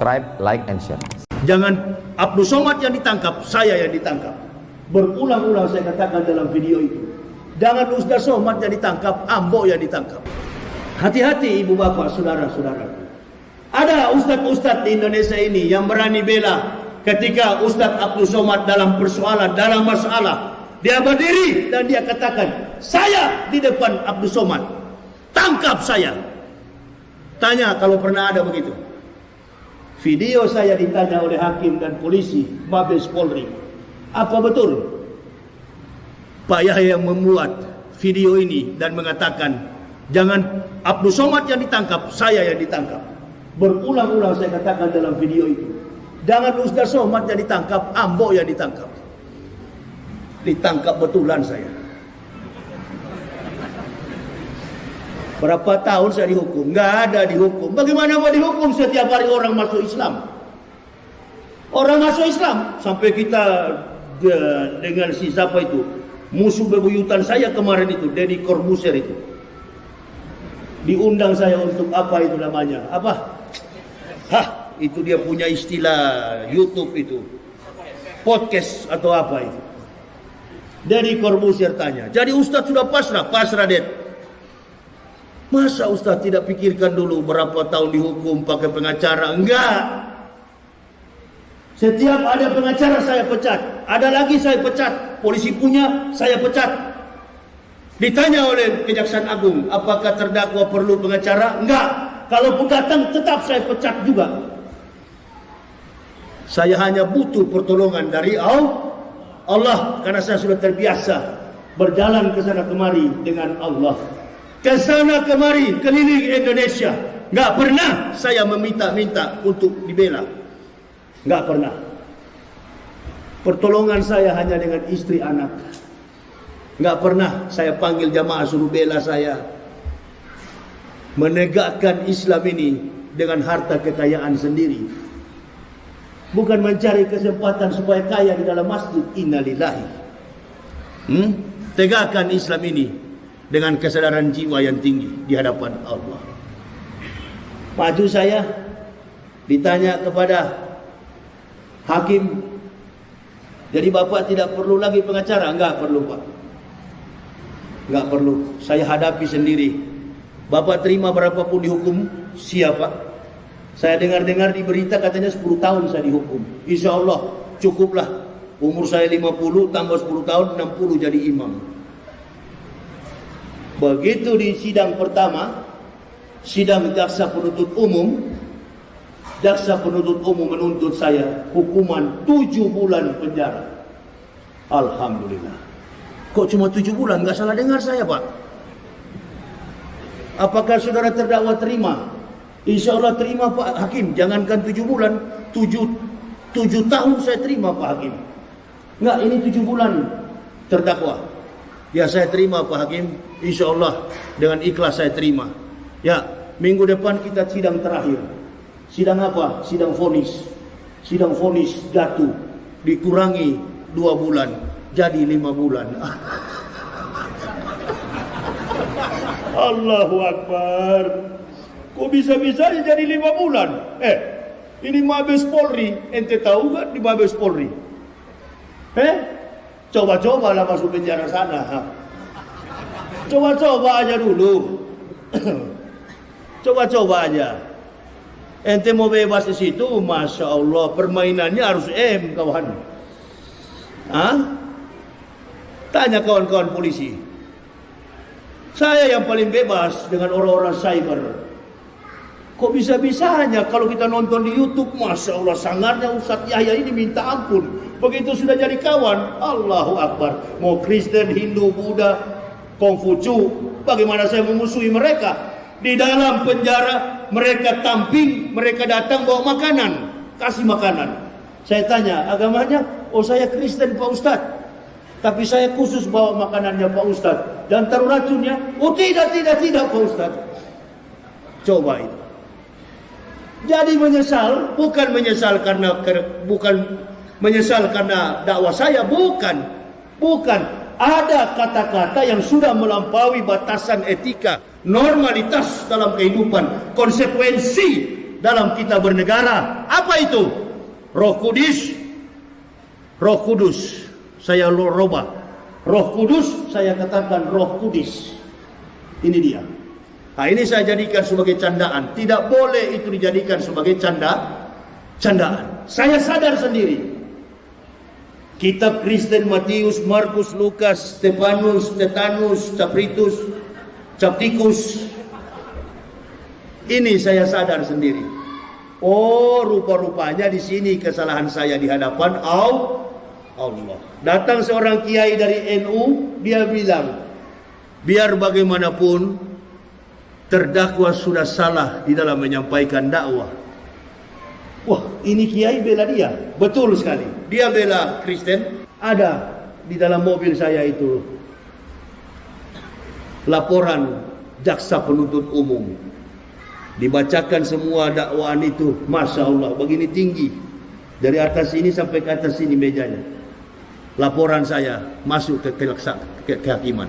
subscribe, like, and share. Jangan Abdul Somad yang ditangkap, saya yang ditangkap. Berulang-ulang saya katakan dalam video itu. Jangan Ustaz Somad yang ditangkap, Ambo yang ditangkap. Hati-hati ibu bapak, saudara-saudara. Ada ustaz-ustaz di Indonesia ini yang berani bela ketika Ustaz Abdul Somad dalam persoalan, dalam masalah. Dia berdiri dan dia katakan, saya di depan Abdul Somad, tangkap saya. Tanya kalau pernah ada begitu. Video saya ditanya oleh hakim dan polisi Mabes Polri, apa betul Pak Yahya yang membuat video ini dan mengatakan jangan Abdul Somad yang ditangkap, saya yang ditangkap. Berulang-ulang saya katakan dalam video itu, jangan Ustaz Somad yang ditangkap, Ambo yang ditangkap. Ditangkap betulan saya. Berapa tahun saya dihukum? Nggak ada dihukum. Bagaimana mau dihukum setiap hari orang masuk Islam? Orang masuk Islam. Sampai kita dengan si siapa itu, musuh bebuyutan saya kemarin itu, Deddy Corbuzier itu. Diundang saya untuk apa itu namanya? Apa? Itu dia punya istilah YouTube itu. Podcast atau apa itu. Deddy Corbuzier tanya, jadi Ustadz sudah pasrah? Pasrah, Ded. Masa Ustaz tidak pikirkan dulu berapa tahun dihukum pakai pengacara? Enggak. Setiap ada pengacara saya pecat. Ada lagi saya pecat. Polisi punya saya pecat. Ditanya oleh Kejaksaan Agung, apakah terdakwa perlu pengacara? Enggak. Kalaupun datang tetap saya pecat juga. Saya hanya butuh pertolongan dari Allah. Karena saya sudah terbiasa berjalan ke sana kemari dengan Allah. Ke sana kemari keliling Indonesia, nggak pernah saya meminta-minta untuk dibela, nggak pernah. Pertolongan saya hanya dengan istri anak, nggak pernah saya panggil jamaah suruh bela saya. Menegakkan Islam ini dengan harta kekayaan sendiri, bukan mencari kesempatan supaya kaya di dalam masjid. Innalillahi. Tegakkan Islam ini dengan kesadaran jiwa yang tinggi di hadapan Allah. Maju saya, ditanya kepada hakim, jadi Bapak tidak perlu lagi pengacara? Enggak perlu, Pak. Enggak perlu, saya hadapi sendiri. Bapak terima berapapun dihukum, siapa? Saya dengar-dengar di berita katanya 10 tahun saya dihukum. Insya Allah cukuplah. Umur saya 50 tambah 10 tahun 60 jadi imam. Begitu di sidang pertama, sidang jaksa penuntut umum menuntut saya hukuman 7 bulan penjara. Alhamdulillah. Kok cuma 7 bulan? Nggak salah dengar saya, Pak. Apakah saudara terdakwa terima? Insya Allah terima, Pak Hakim. Jangankan 7 bulan, 7 tahun saya terima, Pak Hakim. Nggak, ini 7 bulan terdakwa. Ya saya terima, Pak Hakim. Insya Allah dengan ikhlas saya terima. Ya, minggu depan kita sidang terakhir. Sidang apa? Sidang vonis. Sidang vonis jatuh. Dikurangi 2 bulan. Jadi 5 bulan. Allahu Akbar. Kok bisa-bisanya jadi 5 bulan? Ini Mabes Polri. Ente tahu gak di Mabes Polri? Coba-cobalah masuk penjara sana. Coba-coba aja dulu. Coba-coba aja. Ente mau bebas di situ, Masya Allah, permainannya harus kawan. Tanya kawan-kawan polisi. Saya yang paling bebas dengan orang-orang cyber. Kok bisa-bisanya kalau kita nonton di YouTube, Masya Allah, sangarnya Ustaz Yahya ini minta ampun. Begitu sudah jadi kawan, Allahu Akbar. Mau Kristen, Hindu, Buddha, Kongfucu, bagaimana saya memusuhi mereka? Di dalam penjara mereka tamping, mereka datang bawa makanan, kasih makanan. Saya tanya agamanya, oh saya Kristen Pak Ustadz, tapi saya khusus bawa makanannya Pak Ustadz. Dan taruh racunnya, oh tidak Pak Ustadz. Coba itu. Jadi menyesal, bukan menyesal karena dakwah saya, bukan. Ada kata-kata yang sudah melampaui batasan etika, normalitas dalam kehidupan, konsekuensi dalam kita bernegara. Apa itu? Roh Kudus. Roh Kudus. Saya robah. Roh Kudus, saya katakan Roh Kudus. Ini dia. Nah, ini saya jadikan sebagai candaan. Tidak boleh itu dijadikan sebagai candaan. Saya sadar sendiri. Kitab Kristen, Matius, Markus, Lukas, Stefanus, Stetanus, Capritus, Captikus. Ini saya sadar sendiri. Oh, rupa-rupanya di sini kesalahan saya di hadapan Allah. Datang seorang kiai dari NU, dia bilang, biar bagaimanapun terdakwa sudah salah di dalam menyampaikan dakwah. Wah, ini kiai bela dia. Betul sekali. Dia bela Kristen. Ada di dalam mobil saya itu laporan jaksa penuntut umum. Dibacakan semua dakwaan itu. Masya Allah, begini tinggi. Dari atas ini sampai ke atas ini mejanya. Laporan saya masuk ke kehakiman.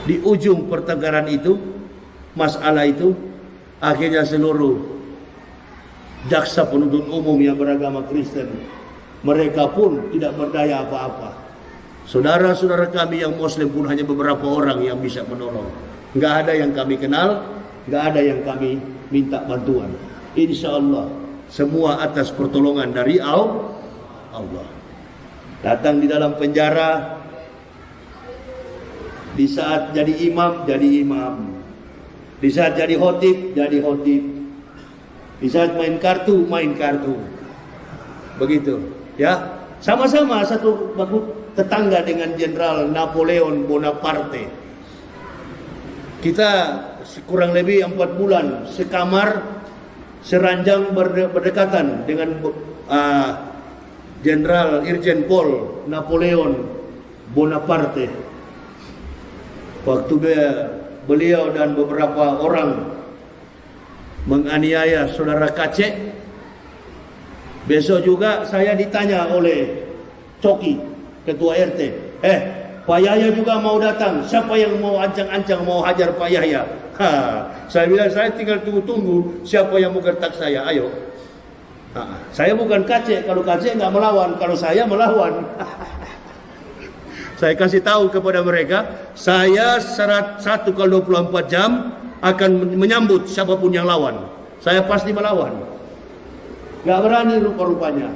Di ujung pertengkaran itu, masalah itu, akhirnya seluruh jaksa penuntut umum yang beragama Kristen, mereka pun tidak berdaya apa-apa. Saudara-saudara kami yang Muslim pun hanya beberapa orang yang bisa menolong. Nggak ada yang kami kenal, nggak ada yang kami minta bantuan. Insya Allah semua atas pertolongan dari Allah. Datang di dalam penjara, di saat jadi imam, jadi imam. Di saat jadi khotib, jadi khotib. Di saat main kartu, main kartu. Begitu, ya. Sama-sama satu baku tetangga dengan Jenderal Napoleon Bonaparte. Kita kurang lebih 4 bulan sekamar, seranjang berdekatan dengan Jenderal Irjen Pol Napoleon Bonaparte. Waktu beliau dan beberapa orang menganiaya saudara Kacek, besok juga saya ditanya oleh Coki, ketua RT, Pak Yahya juga mau datang, siapa yang mau ancang-ancang mau hajar Pak Yahya? Saya bilang saya tinggal tunggu-tunggu siapa yang mau gertak saya, ayo. Saya bukan Kacek, kalau Kacek nggak melawan, kalau saya melawan. Saya kasih tahu kepada mereka, saya 1x24 jam akan menyambut siapapun yang lawan. Saya pasti melawan. Gak berani rupa-rupanya.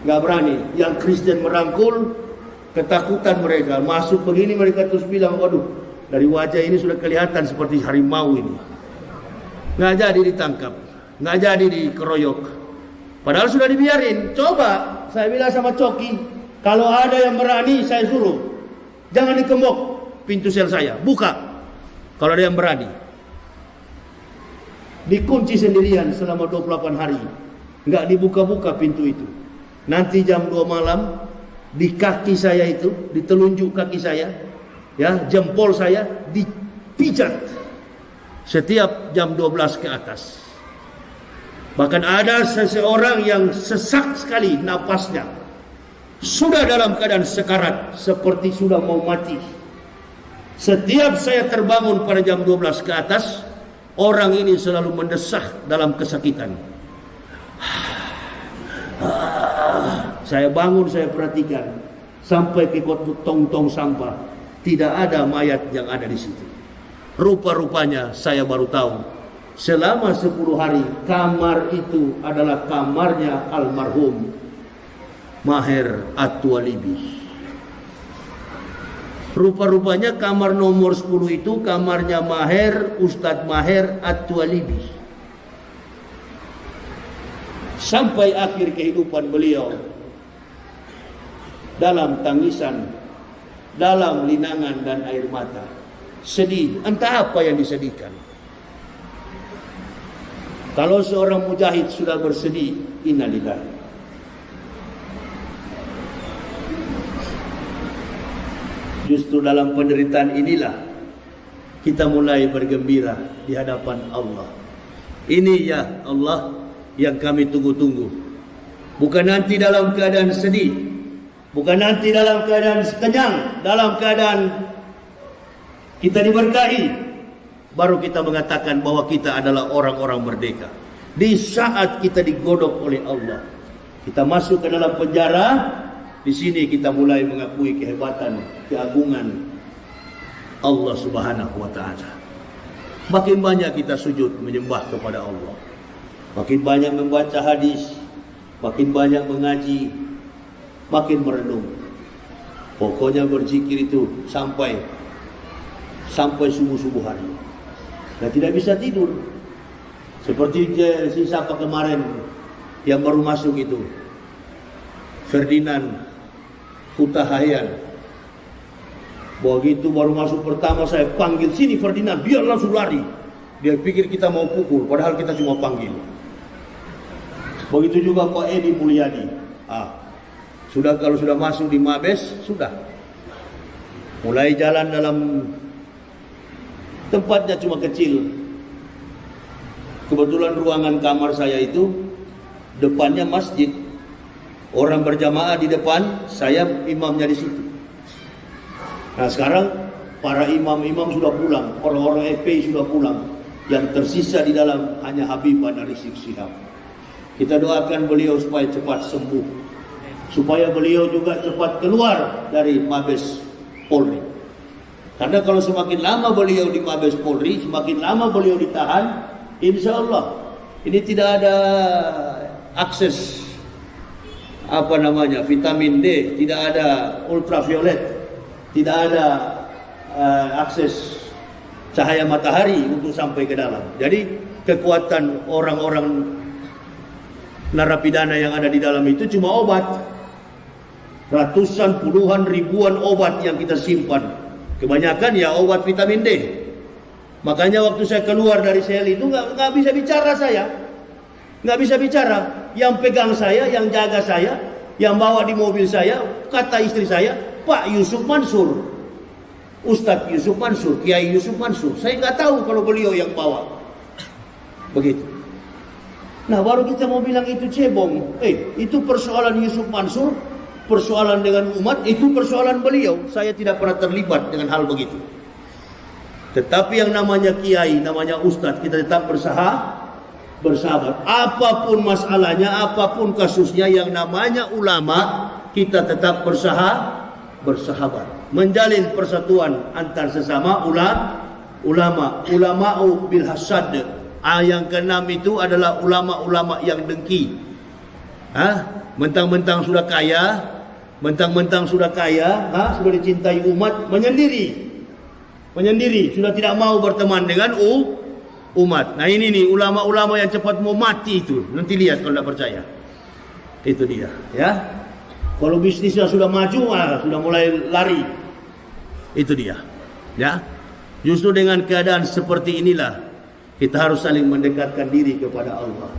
Gak berani. Yang Kristen merangkul, ketakutan mereka. Masuk begini mereka terus bilang, waduh, dari wajah ini sudah kelihatan seperti harimau ini. Gak jadi ditangkap. Gak jadi dikeroyok. Padahal sudah dibiarin. Coba, saya bilang sama Coki, kalau ada yang berani saya suruh, jangan dikembok pintu sel saya, buka. Kalau ada yang berani, dikunci sendirian selama 28 hari, nggak dibuka-buka pintu itu. Nanti jam 2 malam di kaki saya itu, di telunjuk kaki saya, ya jempol saya dipijat setiap jam 12 ke atas. Bahkan ada seseorang yang sesak sekali napasnya, sudah dalam keadaan sekarat, seperti sudah mau mati. Setiap saya terbangun pada jam 12 ke atas, orang ini selalu mendesah dalam kesakitan. Saya bangun, saya perhatikan, sampai ke tong-tong sampah, tidak ada mayat yang ada di situ. Rupa-rupanya saya baru tahu, selama 10 hari kamar itu adalah kamarnya almarhum Maher At-Twalibi. Rupa-rupanya kamar nomor 10 itu kamarnya Maher, Ustadz Maher At-Twalibi. Sampai akhir kehidupan beliau, dalam tangisan, dalam linangan dan air mata, sedih, entah apa yang disedihkan. Kalau seorang mujahid sudah bersedih, innalillahi. Justru dalam penderitaan inilah kita mulai bergembira di hadapan Allah. Ini ya Allah yang kami tunggu-tunggu. Bukan nanti dalam keadaan sedih, bukan nanti dalam keadaan kenyang, dalam keadaan kita diberkahi, baru kita mengatakan bahwa kita adalah orang-orang merdeka. Di saat kita digodok oleh Allah, kita masuk ke dalam penjara, di sini kita mulai mengakui kehebatan, keagungan Allah Subhanahu wa taala. Makin banyak kita sujud menyembah kepada Allah, makin banyak membaca hadis, makin banyak mengaji, makin merenung. Pokoknya berzikir itu sampai subuh hari. Dan tidak bisa tidur. Seperti si siapa kemarin yang baru masuk itu, Ferdinand Hutahayan. Begitu baru masuk pertama saya panggil, sini Ferdinand, dia langsung lari. Dia pikir kita mau pukul, padahal kita cuma panggil. Begitu juga Pak Edi Mulyadi. Kalau sudah masuk di Mabes, sudah mulai jalan dalam tempatnya cuma kecil. Kebetulan ruangan kamar saya itu depannya masjid. Orang berjamaah di depan, saya imamnya di situ. Nah sekarang para imam-imam sudah pulang, orang-orang FPI sudah pulang. Yang tersisa di dalam hanya Habibah dari Rizik Syihab. Kita doakan beliau supaya cepat sembuh, supaya beliau juga cepat keluar dari Mabes Polri. Karena kalau semakin lama beliau di Mabes Polri, semakin lama beliau ditahan, insya Allah ini tidak ada akses vitamin D, tidak ada ultraviolet, tidak ada akses cahaya matahari untuk sampai ke dalam. Jadi kekuatan orang-orang narapidana yang ada di dalam itu cuma obat. Ratusan, puluhan, ribuan obat yang kita simpan. Kebanyakan ya obat vitamin D. Makanya waktu saya keluar dari sel itu nggak bisa bicara saya. Nggak bisa bicara. Yang pegang saya, yang jaga saya, yang bawa di mobil saya, kata istri saya, Pak Yusuf Mansur, Ustadz Yusuf Mansur, Kiai Yusuf Mansur. Saya nggak tahu kalau beliau yang bawa. Begitu. Nah baru kita mau bilang itu cebong. Itu persoalan Yusuf Mansur, persoalan dengan umat, itu persoalan beliau. Saya tidak pernah terlibat dengan hal begitu. Tetapi yang namanya kiai, namanya ustadz, kita tetap bersahabat. Apapun masalahnya, apapun kasusnya, yang namanya ulama, kita tetap bersahabat. Menjalin persatuan antar sesama ulama. Ulama'u bil hasad. Yang keenam itu adalah ulama-ulama yang dengki. Mentang-mentang sudah kaya, sudah dicintai umat, menyendiri, sudah tidak mau berteman dengan umat. Nah ini nih ulama-ulama yang cepat mau mati itu. Nanti lihat kalau tidak percaya. Itu dia, ya. Kalau bisnisnya sudah maju, sudah mulai lari. Itu dia, ya. Justru dengan keadaan seperti inilah kita harus saling mendekatkan diri kepada Allah.